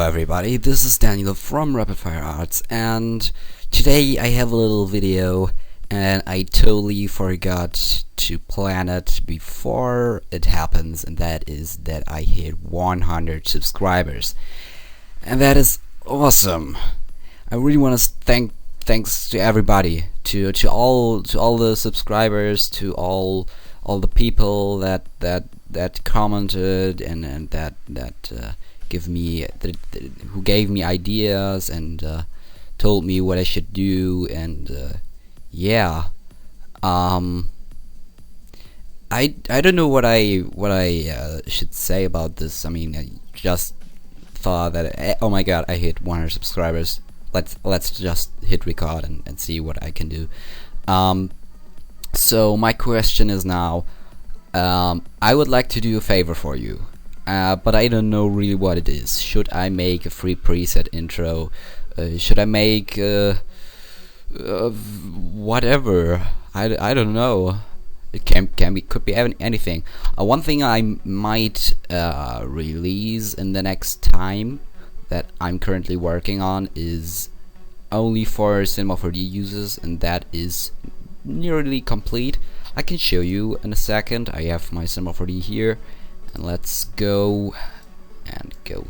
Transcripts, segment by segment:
Hello everybody, this is Daniel from RapidFireArts, and today I have a little video and I totally forgot to plan it before it happens, and that is that I hit 100 subscribers. And that is awesome. I really want to thanks to everybody, to all the subscribers, to all the people that commented and that who gave me ideas and told me what I should do, and yeah. I don't know what I should say about this. I mean, I just thought that oh my god, I hit 100 subscribers. Let's just hit record and see what I can do. So my question is now, I would like to do a favor for you. But I don't know really what it is. Should I make a free preset intro? Should I make whatever? I don't know. It could be anything. One thing I might release in the next time that I'm currently working on is only for Cinema 4D users, and that is nearly complete. I can show you in a second. I have my Cinema 4D here. And let's go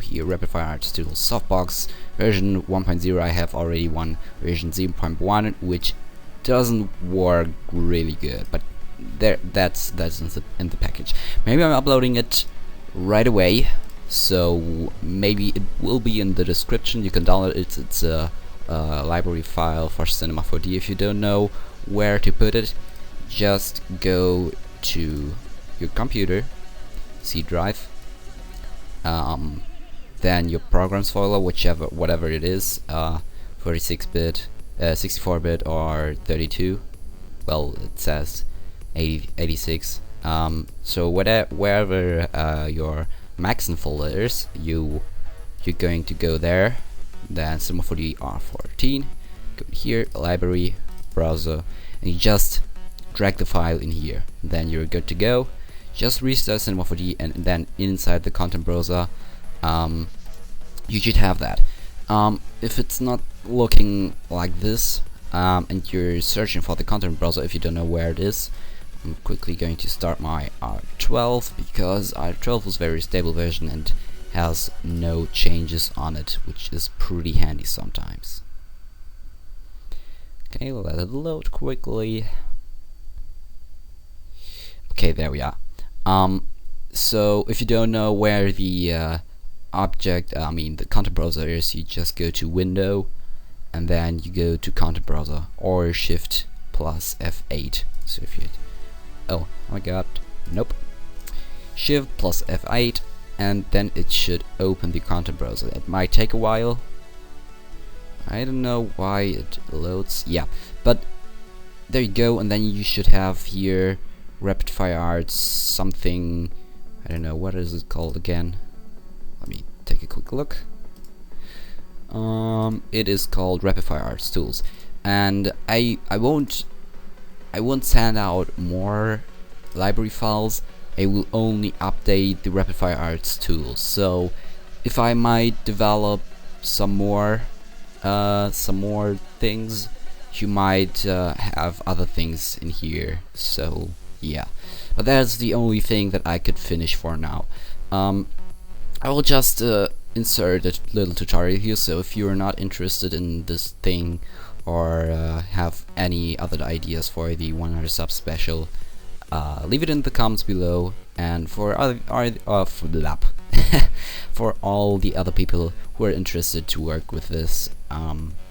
here, RapidFireArts Tools Softbox version 1.0. I have already one version 0.1, which doesn't work really good, but that's in the package. Maybe I'm uploading it right away, so maybe it will be in the description. You can download it. It's a library file for Cinema 4D. If you don't know where to put it, just go to your computer, C drive, then your programs folder, whatever it is, 36-bit, 64-bit, or 32. Well, it says 86. So wherever your Maxon folder is, you're going to go there. Then Cinema 4D R14. Go here, library, browser, and you just drag the file in here. Then you're good to go. Just restart Cinema 4D, and then inside the content browser, you should have that. If it's not looking like this, and you're searching for the content browser, if you don't know where it is, I'm quickly going to start my R12, because R12 is a very stable version and has no changes on it, which is pretty handy sometimes. Okay, let it load quickly. Okay, there we are. So if you don't know where the the content browser is, you just go to Window, and then you go to Content Browser, or Shift plus F8. So if you, oh my god, nope, Shift plus F8, and then it should open the content browser. It might take a while. I don't know why it loads. Yeah, but there you go, and then you should have here RapidFireArts something. I don't know, what is it called again? Let me take a quick look. It is called RapidFireArts Tools, and I won't send out more library files. I will only update the RapidFireArts Tools. So if I might develop some more things, you might have other things in here. So yeah, but that's the only thing that I could finish for now. I will just insert a little tutorial here, so if you're not interested in this thing, or have any other ideas for the 100 sub special, leave it in the comments below. And for for all the other people who are interested to work with this,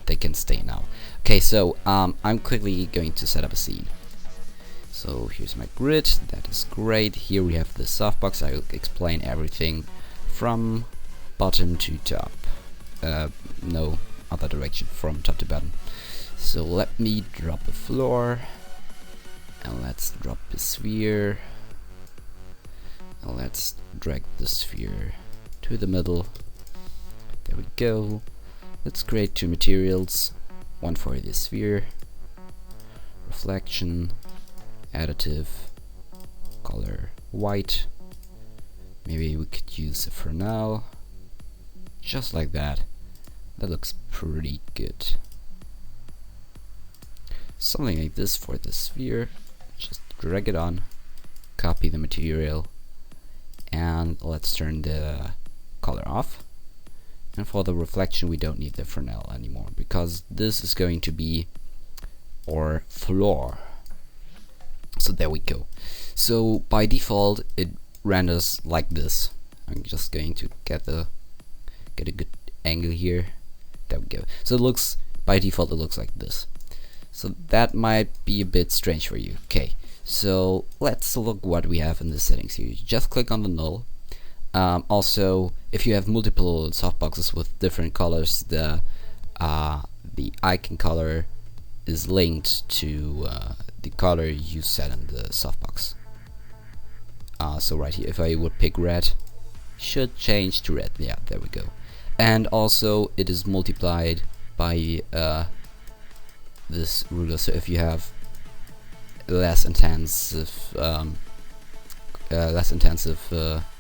they can stay now. Okay, so I'm quickly going to set up a scene. So here's my grid. That is great. Here we have the softbox. I will explain everything from bottom to top. No other direction, from top to bottom. So let me drop the floor, and let's drop the sphere, and let's drag the sphere to the middle. There we go. Let's create two materials, one for the sphere, reflection, additive, color white. Maybe we could use it for now. just like that. That looks pretty good. Something like this for the sphere. Just drag it on, copy the material, and let's turn the color off. And for the reflection, we don't need the Fresnel anymore, because this is going to be our floor. So there we go. So by default it renders like this. I'm just going to get a good angle here. There we go. So it looks, by default it looks like this. So that might be a bit strange for you. Okay, so let's look what we have in the settings here. You just click on the null. Also, if you have multiple softboxes with different colors, the icon color is linked to the color you set in the softbox. So right here, if I would pick red, should change to red. Yeah, there we go. And also it is multiplied by this ruler. So if you have less intensive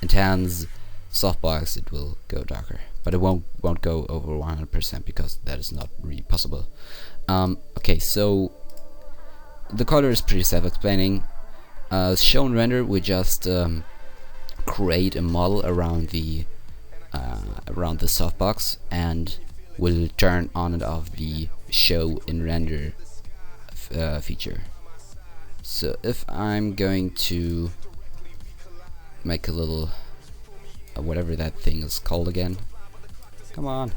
intense softbox, it will go darker, but it won't go over 100% because that is not really possible. Okay, so the color is pretty self-explaining. Show and render, we just create a model around the softbox, and we'll turn on and off the show in render feature. So if I'm going to make a little whatever that thing is called again, come on,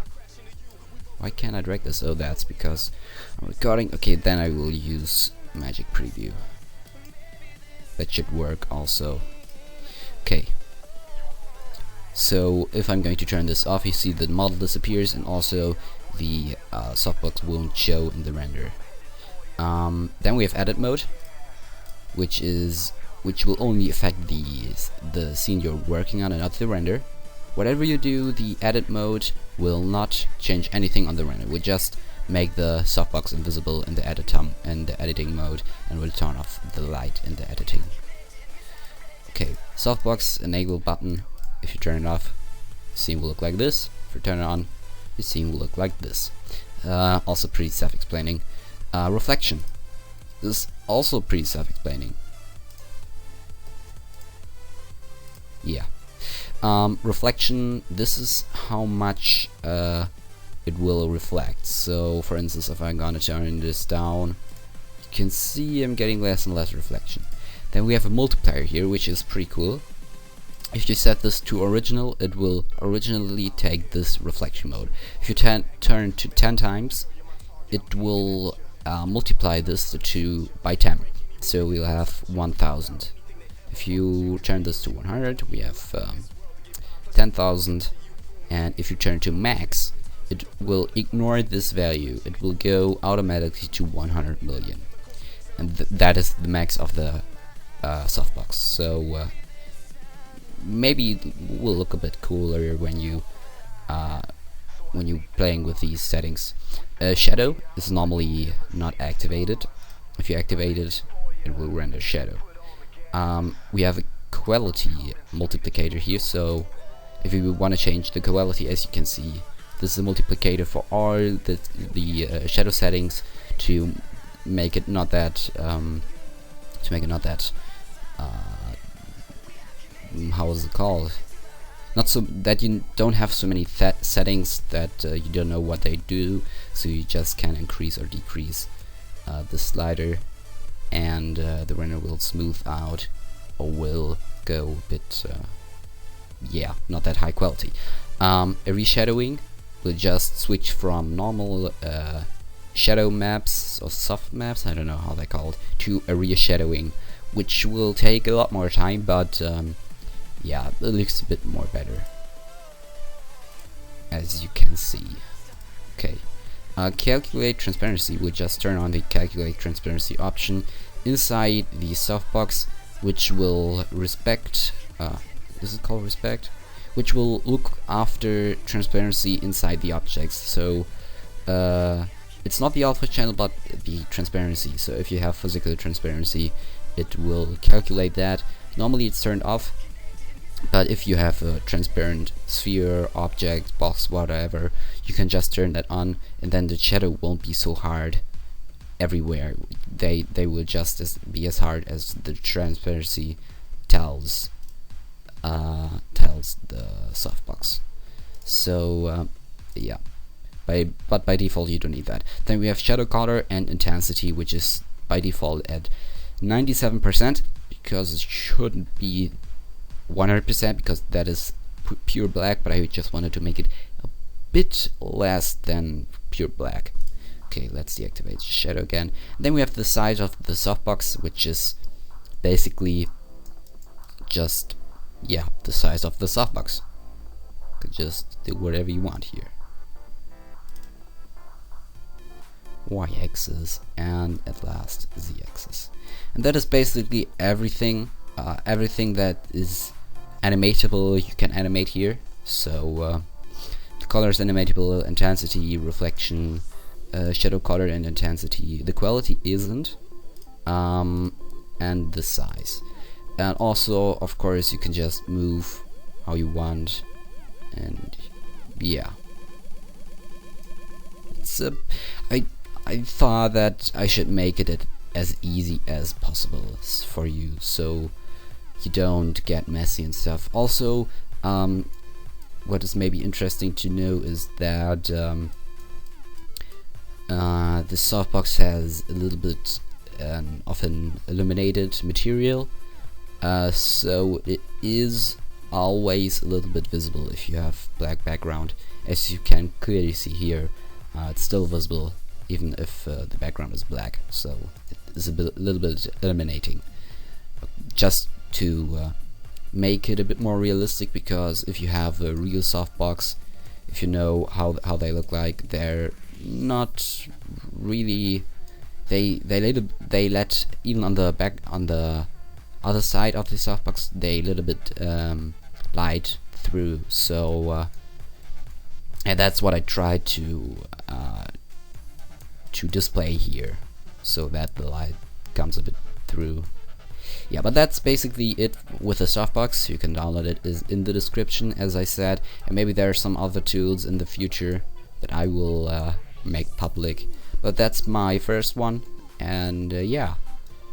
why can't I drag this? Oh, that's because I'm recording. Okay, then I will use Magic Preview. That should work also. Okay, so if I'm going to turn this off, you see the model disappears, and also the softbox won't show in the render. Then we have edit mode, which will only affect the scene you're working on and not the render. Whatever you do, the edit mode will not change anything on the render. We'll just make the softbox invisible in the editing mode, and we'll turn off the light in the editing. Okay, softbox enable button. If you turn it off, the scene will look like this. If you turn it on, the scene will look like this. Also pretty self-explaining. Reflection. This is also pretty self-explaining. Yeah. Reflection, this is how much it will reflect. So for instance, if I'm gonna turn this down, you can see I'm getting less and less reflection. Then we have a multiplier here, which is pretty cool. If you set this to original, it will originally take this reflection mode. If you turn to 10 times, it will multiply this by 10. So we'll have 1000. If you turn this to 100, we have 10,000. And if you turn to max, it will ignore this value. It will go automatically to 100 million. And that is the max of the softbox. So maybe it will look a bit cooler when you playing with these settings. Shadow is normally not activated. If you activate it, it will render shadow. We have a quality multiplicator here, so if you want to change the quality, as you can see, this is a multiplicator for all the shadow settings to make it not that how is it called? Not so that you don't have so many settings that you don't know what they do, so you just can increase or decrease the slider, and the render will smooth out or will go a bit yeah, not that high quality. A reshadowing will just switch from normal shadow maps or soft maps, I don't know how they're called, to a reshadowing, which will take a lot more time, but yeah, it looks a bit more better, as you can see. Okay, calculate transparency. We'll just turn on the calculate transparency option inside the softbox, which will respect is it called respect? Which will look after transparency inside the objects. So it's not the alpha channel, but the transparency. So if you have physical transparency, it will calculate that. Normally it's turned off. But if you have a transparent sphere, object, box, whatever, you can just turn that on, and then the shadow won't be so hard everywhere. They will just be as hard as the transparency tells the softbox. So yeah, but by default you don't need that. Then we have shadow color and intensity, which is by default at 97%, because it shouldn't be 100%, because that is pure black, but I just wanted to make it a bit less than pure black. Okay, let's deactivate shadow again. And then we have the size of the softbox, which is basically just, yeah, the size of the softbox. You could just do whatever you want here. Y-axis and at last Z-axis. And that is basically everything. Everything that is animatable you can animate here. So the color is animatable, intensity, reflection, shadow color and intensity. The quality isn't, and the size. And also, of course, you can just move how you want, and yeah. It's I thought that I should make it as easy as possible for you, so you don't get messy and stuff. Also, what is maybe interesting to know is that the softbox has a little bit of an illuminated material, so it is always a little bit visible if you have black background. As you can clearly see here, it's still visible even if the background is black, so it is a little bit illuminating, just to make it a bit more realistic. Because if you have a real softbox, if you know how they look like, they're not really, they let even on the other side of the softbox, they little bit light through. So and that's what I tried to display here, so that the light comes a bit through. Yeah, but that's basically it with the softbox. You can download it, is in the description, as I said, and maybe there are some other tools in the future that I will make public, but that's my first one. And yeah,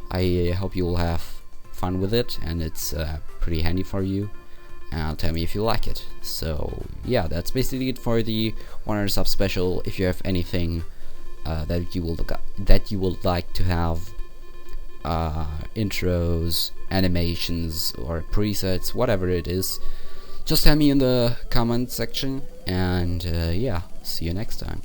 I hope you will have fun with it, and it's pretty handy for you. And tell me if you like it. So yeah, that's basically it for the 100 sub special. If you have anything that you would like to have, intros, animations, or presets, whatever it is, just tell me in the comment section. And yeah, see you next time.